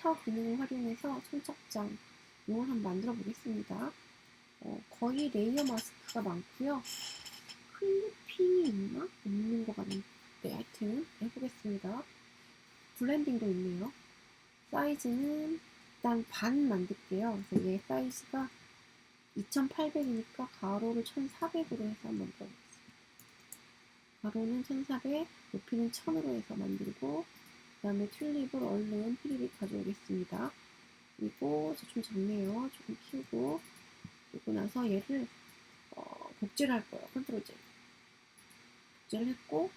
필터 기능을 활용해서 청첩장 이걸 한번 만들어 보겠습니다. 거의 레이어 마스크가 많고요. 클리핑이 있나? 없는 것 같은데 하여튼 해보겠습니다. 블렌딩도 있네요. 사이즈는 일단 반 만들게요. 그래서 얘 사이즈가 2800이니까 가로를 1400으로 해서 한번 넣어보겠습니다. 가로는 1400, 높이는 1000으로 해서 만들고 그 다음에 튤립을 얼른 휘리릭 가져오겠습니다. 그리고 좀 작네요. 조금 키우고 그리고 나서 얘를 복제를 할 거예요. 컨트롤 Z 복제를 했고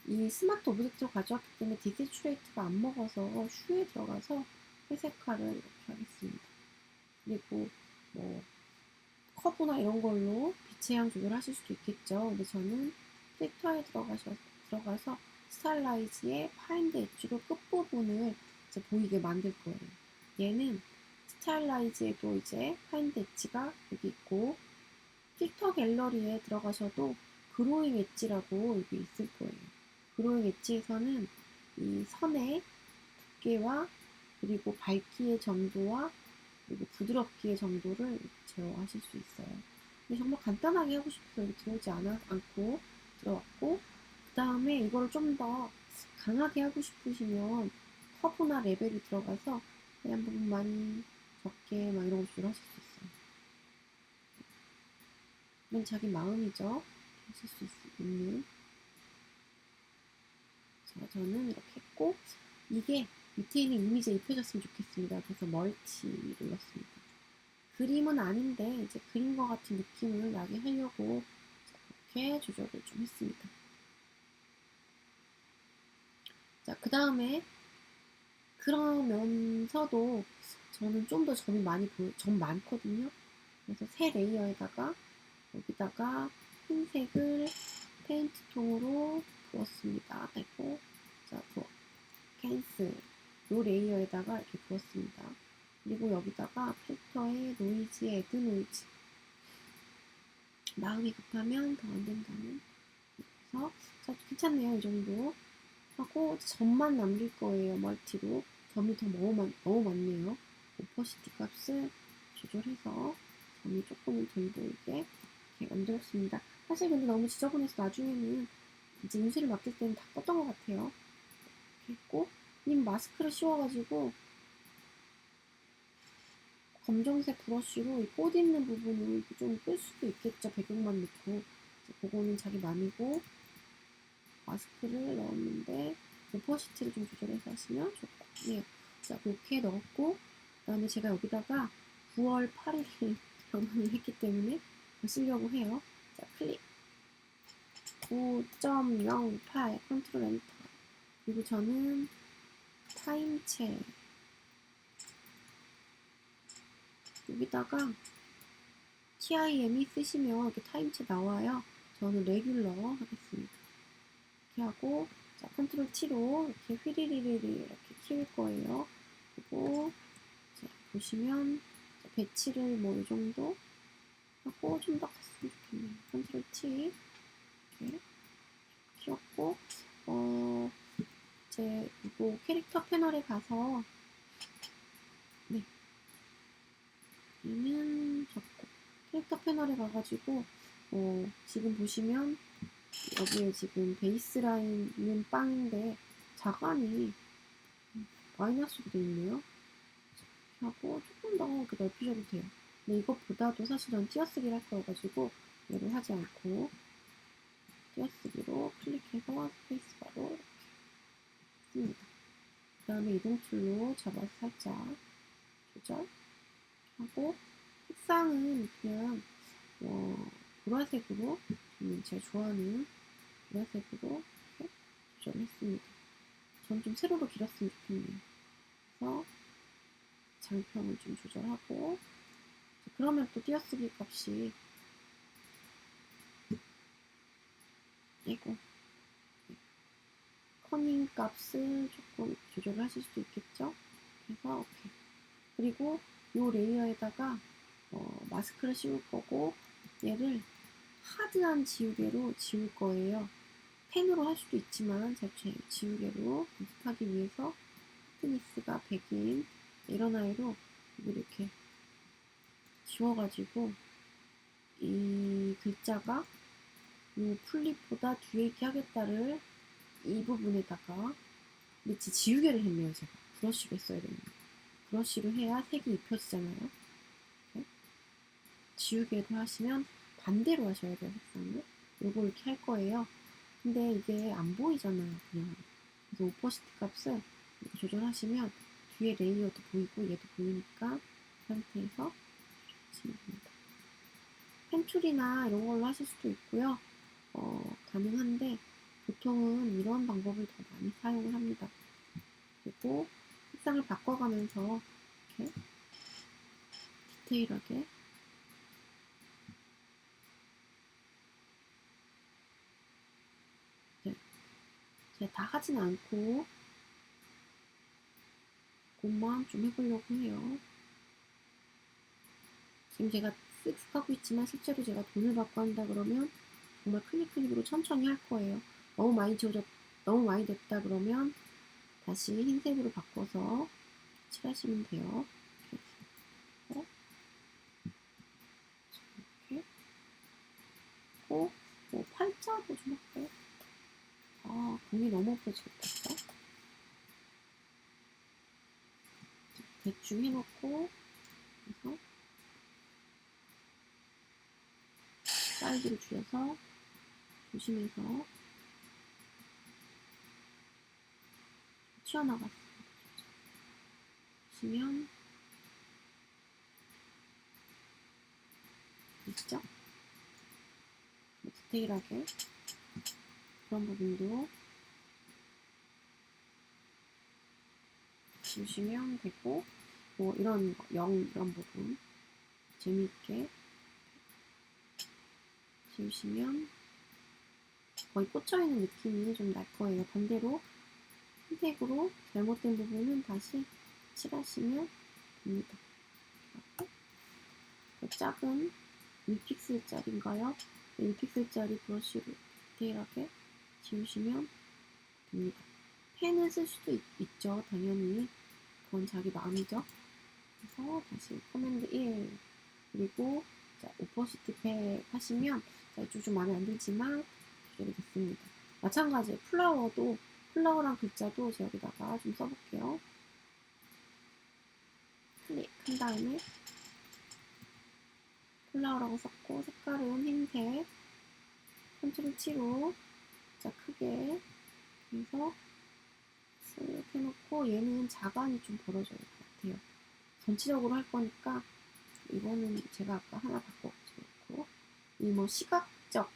이 스마트 오브젝트로 가져왔기 때문에 디세츄레이트가 안 먹어서 슈에 들어가서 회색화를 이렇게 하겠습니다. 그리고 뭐 커브나 이런 걸로 빛의 양 조절하실 수도 있겠죠. 근데 저는 필터에 들어가서 스타일라이즈의 파인드 엣지로 끝부분을 이제 보이게 만들 거예요. 얘는 스타일라이즈에도 이제 파인드 엣지가 여기 있고 필터 갤러리에 들어가셔도 그로잉 엣지라고 여기 있을 거예요. 그로잉 엣지에서는 이 선의 두께와 그리고 밝기의 정도와 그리고 부드럽기의 정도를 제어하실 수 있어요. 근데 정말 간단하게 하고 싶어서 여기 들어오지 않고 들어왔고 그 다음에 이거를 좀 더 강하게 하고 싶으시면 커브나 레벨이 들어가서 그냥 부분 많이 적게 막 이런 거 조절하실 수 있어요. 이건 자기 마음이죠. 하실 수 있는. 자, 저는 이렇게 했고 이게 밑에 있는 이미지에 입혀졌으면 좋겠습니다. 그래서 멀티 눌렀습니다. 그림은 아닌데 이제 그림과 같은 느낌을 나게 하려고 이렇게 조절을 좀 했습니다. 자, 그 다음에 그러면서도 저는 좀 더 점이 많거든요. 그래서 새 레이어에다가 여기다가 흰색을 페인트 통으로 부었습니다. 아이고, 자, 캔슬. 요 레이어에다가 이렇게 부었습니다. 그리고 여기다가 필터에 노이즈, 애드 노이즈. 마음이 급하면 더 안 된다는. 그래서 자, 괜찮네요. 이 정도 하고 점만 남길 거예요. 멀티로. 점이 더 너무 많네요. 오퍼시티 값을 조절해서 점이 조금은 덜 보이게 이렇게 만들었습니다. 사실 근데 너무 지저분해서 나중에는 이제 인수를 맡길 때는 다 껐던 것 같아요. 이렇게 했고 님 마스크를 씌워가지고 검정색 브러쉬로 이 꽃 있는 부분을 좀 끌 수도 있겠죠. 배경만 넣고 그거는 자기 맘이고 마스크를 넣었는데 오퍼시티를 좀 조절해서 하시면 좋고 예. 자 이렇게 넣었고 그 다음에 제가 여기다가 9월 8일 변환을 했기 때문에 쓰려고 해요. 자 클릭 9.08 컨트롤 엔터 그리고 저는 타임체 여기다가 TIME 쓰시면 이렇게 타임체 나와요. 저는 레귤러 하겠습니다. 이렇게 하고 자 컨트롤 T로 이렇게 휘리리리리 이렇게 키울 거예요. 그리고 자, 보시면 자, 배치를 뭐 이 정도 하고 좀 더 컸으면 좋겠네요. 컨트롤 T 이렇게 키웠고 이제 이거 캐릭터 패널에 가서 네 얘는 적고 캐릭터 패널에 가가지고 지금 보시면 여기에 지금 베이스라인은 빵인데 자간이 마이너스로 되어 있네요. 하고 조금 더 이렇게 넓히셔도 돼요. 근데 이것보다도 사실 전 띄어쓰기를 할 거여가지고 얘를 하지 않고 띄어쓰기로 클릭해서 스페이스바로 이렇게 씁니다. 그 다음에 이동 툴로 잡아서 살짝 조절하고 색상은 그냥 보라색으로 제가 좋아하는 보라색으로 이렇게 조절을 했습니다. 전 좀 세로로 길었으면 좋겠네요. 그래서 장평을 좀 조절하고 그러면 또 띄어쓰기 값이 이거 커닝 값을 조금 조절을 하실 수도 있겠죠. 그래서 오케이. 그리고 이 레이어에다가 마스크를 씌울 거고 얘를 하드한 지우개로 지울 거예요. 펜으로 할 수도 있지만 제가 지우개로 연습하기 위해서 하드니스가 100인 이런 아이로 이렇게 지워가지고 이 글자가 이 풀립보다 뒤에 있게 하겠다를 이 부분에다가 밑에 지우개를 했네요. 제가 브러쉬로 했어야 되는데 브러쉬로 해야 색이 입혀지잖아요. 이렇게. 지우개로 하시면 반대로 하셔야 돼요. 색상을 요거 이렇게 할 거예요. 근데 이게 안 보이잖아요. 그냥 그래서 오퍼시티 값을 이렇게 조절하시면 뒤에 레이어도 보이고 얘도 보이니까 이 상태에서 하시면 됩니다. 펜툴이나 이런 걸로 하실 수도 있고요. 가능한데 보통은 이런 방법을 더 많이 사용을 합니다. 그리고 색상을 바꿔가면서 이렇게 디테일하게 제가 다 하진 않고 그것만 좀 해보려고 해요. 지금 제가 쓱쓱 하고 있지만 실제로 제가 돈을 받고 한다 그러면 정말 클릭으로 천천히 할 거예요. 너무 많이 됐다 그러면 다시 흰색으로 바꿔서 칠하시면 돼요. 이렇게 고 팔자도 좀 할까요? 아, 공이 너무 없어지겠다. 대충 해놓고 그래서 사이즈를 줄여서 조심해서 튀어나갔습니다. 보시면 있죠? 디테일하게 그런 부분도 주시면 되고 뭐 이런 이런 부분 재미있게 지우시면 거의 꽂혀있는 느낌이 좀 날 거예요. 반대로 흰색으로 잘못된 부분은 다시 칠하시면 됩니다. 작은 1픽셀짜리인가요? 1픽셀짜리 브러쉬로 디테일하게 지우시면 됩니다. 펜을 쓸 수도 있죠. 당연히 그건 자기 마음이죠. 그래서 다시 커맨드 1 그리고 자, 오퍼시티 팩 하시면 자, 이쪽 좀 마음에 안 들지만 조절이 됐습니다. 마찬가지 플라워랑 글자도 제가 여기다가 좀 써볼게요. 클릭한 다음에 플라워라고 썼고 색깔은 흰색 컨트롤 7로 자 크게 그래서 쓱 해놓고 얘는 자간이 좀 벌어져야 될 것 같아요. 전체적으로 할 거니까 이거는 제가 아까 하나 바꿔가지고 이 뭐 시각적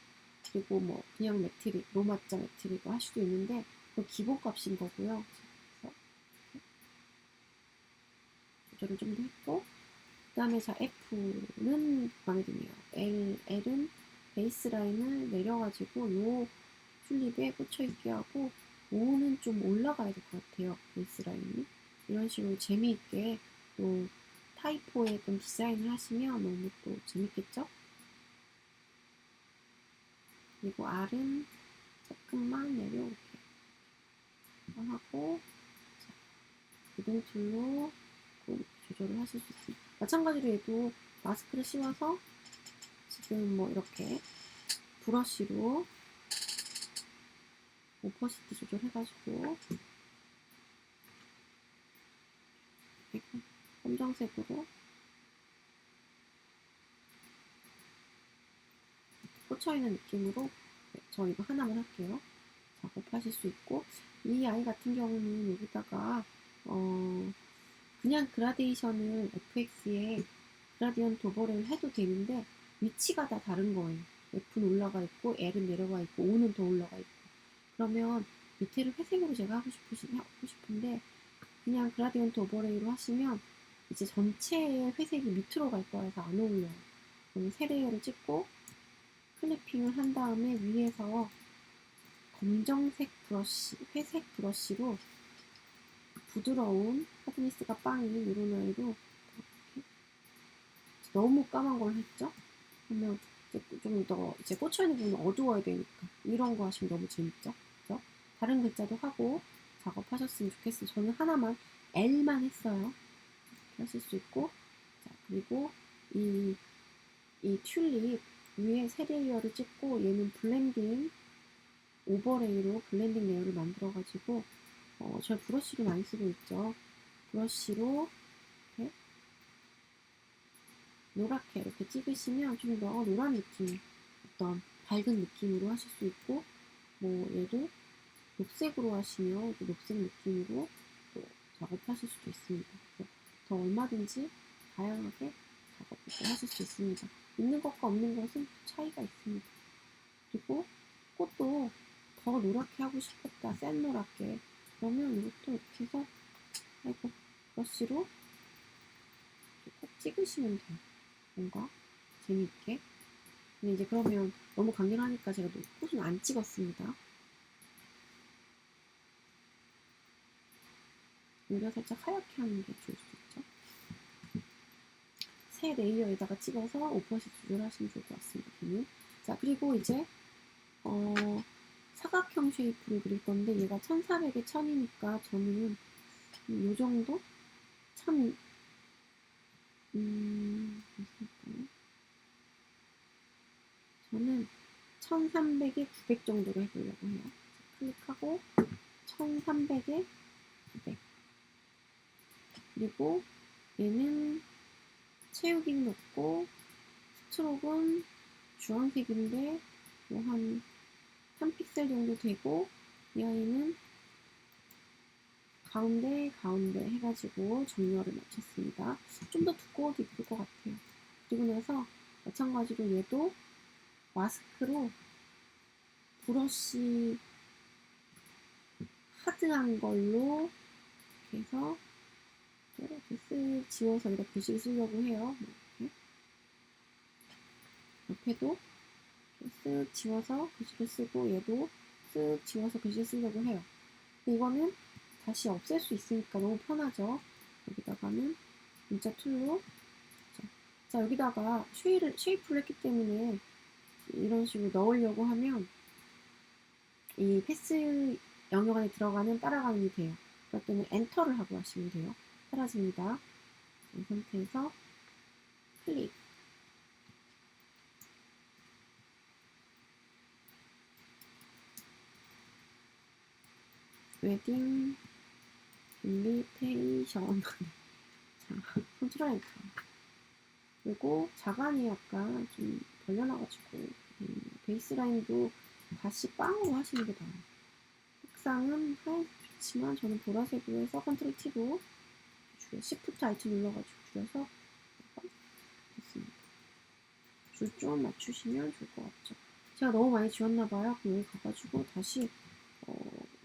그리고 뭐 그냥 매트릭 로마자 매트릭을 할 수도 있는데 그 기본값인 거고요. 그래서 조절을 좀 더 했고 그 다음에 자 F는 마음에 드네요. L은 베이스라인을 내려가지고 요 튤립에 꽂혀있게 하고 O는 좀 올라가야 될 것 같아요. 베이스라인이 이런 식으로 재미있게 또 타이포에 좀 디자인을 하시면 너무 또 재밌겠죠? 그리고 R은 조금만 내려올게요. 하고 이동 툴로 조절을 하실 수 있습니다. 마찬가지로 얘도 마스크를 씌워서 지금 뭐 이렇게 브러쉬로 오퍼시티 조절해가지고 검정색으로 꽂혀있는 느낌으로 저 이거 하나만 할게요. 작업하실 수 있고 이 아이 같은 경우는 여기다가 그냥 그라데이션을 FX에 그라디언트 오버레이를 해도 되는데 위치가 다 다른 거예요. F는 올라가 있고 L은 내려가 있고 O는 더 올라가 있고 그러면 밑에를 회색으로 제가 하고 싶은데 그냥 그라디언트 오버레이로 하시면 이제 전체의 회색이 밑으로 갈 거라서 안 어울려요. 그럼 세 레이어를 찍고 클리핑을 한 다음에 위에서 검정색 브러쉬, 회색 브러쉬로 부드러운 하드니스가 빵인 이런 아이로 너무 까만 걸 했죠? 그러면 좀 더 이제 꽂혀있는 부분은 어두워야 되니까 이런 거 하시면 너무 재밌죠? 그죠? 다른 글자도 하고 작업하셨으면 좋겠어요. 저는 하나만 L만 했어요. 하실 수 있고, 자, 그리고 이 튤립 위에 세 레이어를 찍고 얘는 블렌딩 오버레이로 블렌딩 레이어를 만들어 가지고 저 브러쉬를 많이 쓰고 있죠. 브러쉬로 이렇게 노랗게 이렇게 찍으시면 좀 더 노란 느낌, 어떤 밝은 느낌으로 하실 수 있고, 뭐 얘를 녹색으로 하시면 녹색 느낌으로 또 작업하실 수도 있습니다. 더 얼마든지 다양하게 작업을 하실 수 있습니다. 있는 것과 없는 것은 차이가 있습니다. 그리고 꽃도 더 노랗게 하고 싶겠다, 센 노랗게, 그러면 이것도 이렇게 해서 브러쉬로 꼭 찍으시면 돼요. 뭔가 재미있게. 근데 이제 그러면 너무 강렬하니까 제가 꽃은 안 찍었습니다. 오히려 살짝 하얗게 하는 게 좋을 수 있죠. 세 레이어에다가 찍어서 5% 조절하시면 좋을 것 같습니다. 걔는. 자, 그리고 이제 사각형 쉐이프를 그릴 건데 얘가 1400에 1000이니까 저는 이 정도? 1000 저는 1300에 900 정도로 해보려고 해요. 클릭하고 1300에 900. 그리고 얘는 채우기는 없고 스트로크는 주황색인데 뭐 한 3픽셀 정도 되고, 이 아이는 가운데 해가지고 정렬을 마쳤습니다. 좀 더 두꺼워도 이쁠 것 같아요. 그리고 나서 마찬가지로 얘도 마스크로 브러쉬 하드한 걸로 이렇게 해서 이렇게 쓱 지워서 이렇게 글씨를 쓰려고 해요. 이렇게. 옆에도 이렇게 쓱 지워서 글씨를 쓰고, 얘도 쓱 지워서 글씨를 쓰려고 해요. 근데 이거는 다시 없앨 수 있으니까 너무 편하죠. 여기다가는 문자 툴로, 자, 여기다가 쉐이프를 했기 때문에 이런 식으로 넣으려고 하면 이 패스 영역 안에 따라가는 돼요. 그럴 때는 엔터를 하고 하시면 돼요. 사라집니다. 이 상태에서 클릭. 웨딩 인비테이션. 자, 컨트롤 엔터. 그리고 자간이 약간 좀 벌려놔가지고 베이스 라인도 다시 빵으로 하시는 게 나아요. 색상은 하얀색 좋지만 저는 보라색으로 해서 컨트롤 T로 시프트 알트 눌러가지고 줄여서 됐습니다. 줄 좀 맞추시면 좋을 것 같죠. 제가 너무 많이 지웠나봐요. 그럼 여기 가가지고 다시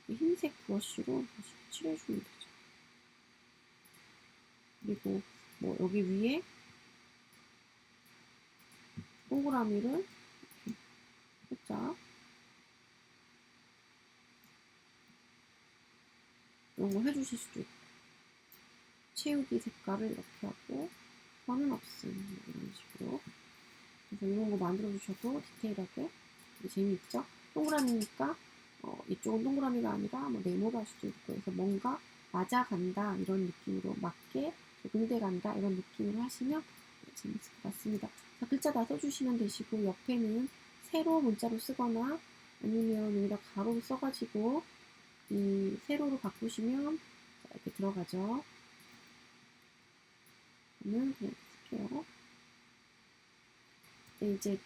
흰색 브러쉬로 다시 칠해주면 되죠. 그리고 뭐 여기 위에 동그라미를 이렇게 살짝 이런 거 해주실 수도 있고, 채우기 색깔을 이렇게 하고 선은 없음 이런 식으로. 그래서 이런 거 만들어 주셔도 디테일하게 재미있죠. 동그라미니까 이쪽은 동그라미가 아니라 뭐 네모로 할 수도 있고, 그래서 뭔가 맞아간다 이런 느낌으로, 맞게 응대 간다 이런 느낌으로 하시면 재밌을 것 같습니다. 자, 글자 다 써주시면 되시고, 옆에는 세로 문자로 쓰거나 아니면 여기다 가로로 써가지고 이 세로로 바꾸시면 이렇게 들어가죠. 저는 그냥 쓸게요. 이제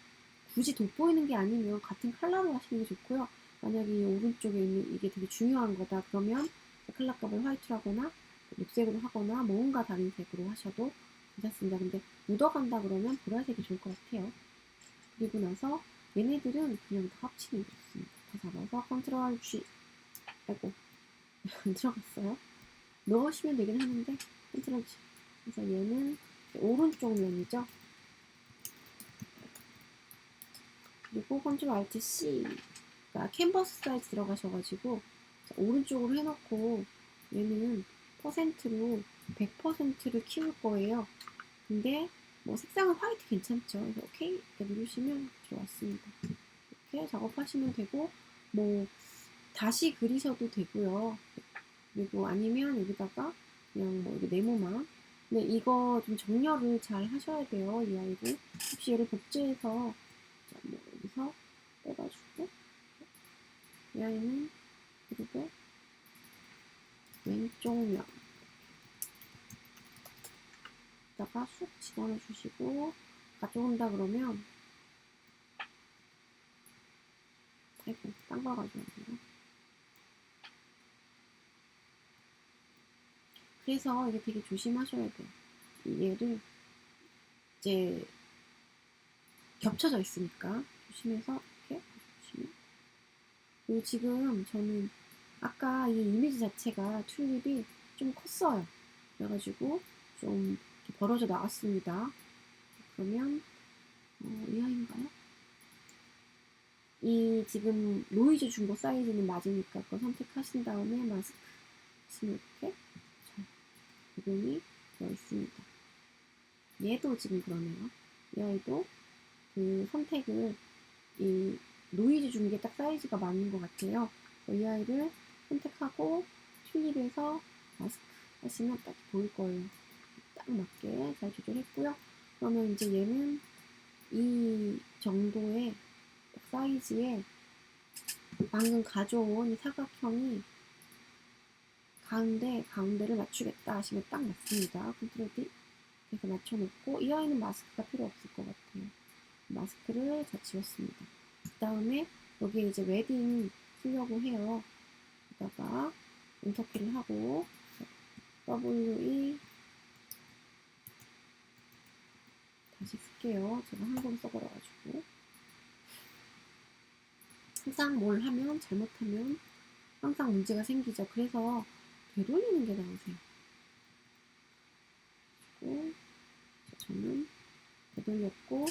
굳이 돋보이는 게 아니면 같은 컬러로 하시는 게 좋고요. 만약에 이 오른쪽에 있는 이게 되게 중요한 거다 그러면 컬러 값을 화이트로 하거나 녹색으로 하거나 뭔가 다른 색으로 하셔도 괜찮습니다. 근데 묻어간다 그러면 보라색이 좋을 것 같아요. 그리고 나서 얘네들은 그냥 다 합치는 게 좋습니다. 다 잡아서 컨트롤 G, 아이고 안 들어갔어요. 넣으시면 되긴 하는데 컨트롤 G. 그래서 얘는 오른쪽 면이죠. 그리고 컨트롤 알트 C, 그러니까 캔버스 사이즈 들어가셔가지고 오른쪽으로 해놓고 얘는 퍼센트로 100%를 키울 거예요. 근데 뭐 색상은 화이트 괜찮죠. 그래서 오케이 이렇게 누르시면 들어왔습니다. 이렇게 작업하시면 되고, 뭐 다시 그리셔도 되고요. 그리고 아니면 여기다가 그냥 뭐 이게 네모만 근데 이거 좀 정렬을 잘 하셔야 돼요, 이 아이도. 혹시 얘를 복제해서, 자, 뭐, 여기서 빼가지고, 이 아이는, 그리고, 왼쪽 면. 다가 쑥 집어넣어 주시고, 가져온다 그러면, 아이고, 딴 거 가져왔네요. 그래서 이게 되게 조심하셔야 돼요. 얘를, 이제, 겹쳐져 있으니까, 조심해서, 이렇게, 보시면. 그리고 지금 저는, 아까 이 이미지 자체가 튤립이 좀 컸어요. 그래가지고 좀 이렇게 벌어져 나왔습니다. 그러면 이 아이인가요? 이 지금 노이즈 준 거 사이즈는 맞으니까 그거 선택하신 다음에 마스크 하시면 이렇게 잘 구분이 되어 있습니다. 얘도 지금 그러네요. 이 아이도 그 선택을 이 노이즈 준 게 딱 사이즈가 맞는 것 같아요. 이 아이를 선택하고 튤립에서 마스크 하시면 딱 보일 거예요. 딱 맞게 잘 조절했고요. 그러면 이제 얘는 이 정도의 사이즈에 방금 가져온 이 사각형이 가운데를 맞추겠다 하시면 딱 맞습니다. 컨트롤 D 이렇게 맞춰놓고 이 아이는 마스크가 필요 없을 것 같아요. 마스크를 다 지웠습니다. 그 다음에 여기에 이제 웨딩 쓰려고 해요. 여기다가 엔터키를 하고 WE 다시 쓸게요. 제가 한글 써버려가지고 항상 뭘 하면 잘못하면 항상 문제가 생기죠. 그래서 되돌리는 게 나으세요. 그리고 저는 되돌렸고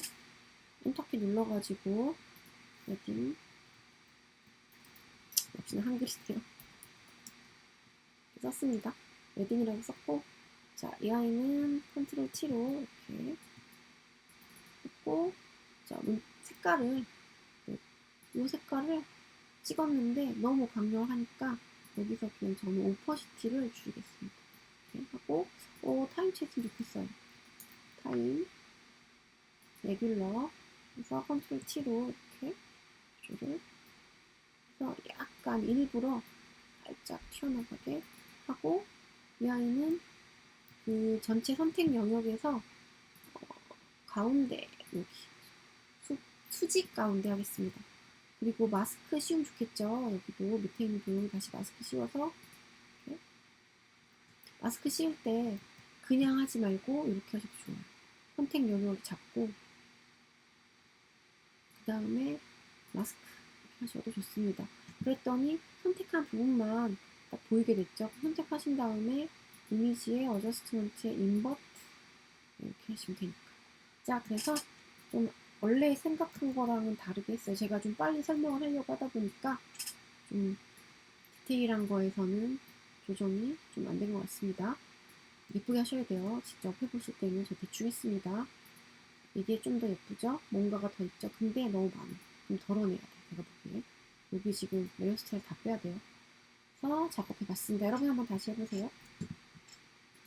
엔터키 눌러가지고 웨딩 역시나 한글이네요. 썼습니다. 웨딩이라고 썼고 자, 이 아이는 컨트롤 T로 이렇게 했고 자, 색깔을 이 색깔을 찍었는데 너무 강렬하니까 여기서 그냥 저는 오퍼시티를 줄이겠습니다. 이렇게 하고 타임 쳤으면 좋겠어요. 타임 레귤러 그래서 컨트롤 T로 이렇게 조를 해서 약간 일부러 살짝 튀어나가게 하고 이 아이는 그 전체 선택 영역에서 가운데 여기 수직 가운데 하겠습니다. 그리고 마스크 씌우면 좋겠죠. 여기도 밑에 있는 부분 다시 마스크 씌워서 이렇게. 마스크 씌울 때 그냥 하지 말고 이렇게 하셔도 좋아요. 선택 영역을 잡고 그 다음에 마스크 이렇게 하셔도 좋습니다. 그랬더니 선택한 부분만 딱 보이게 됐죠. 선택하신 다음에 이미지의 어저스트먼트에 인버트 이렇게 하시면 되니까. 자, 그래서 좀 원래 생각한 거랑은 다르게 했어요. 제가 좀 빨리 설명을 하려고 하다 보니까 좀 디테일한 거에서는 조정이 좀 안 된 것 같습니다. 예쁘게 하셔야 돼요. 직접 해보실 때는 저 대충 했습니다. 이게 좀 더 예쁘죠? 뭔가가 더 있죠? 근데 너무 많아. 좀 덜어내야 돼. 제가 보기에. 여기 지금 레이어 스타일 다 빼야 돼요. 그래서 작업해봤습니다. 여러분 한번 다시 해보세요.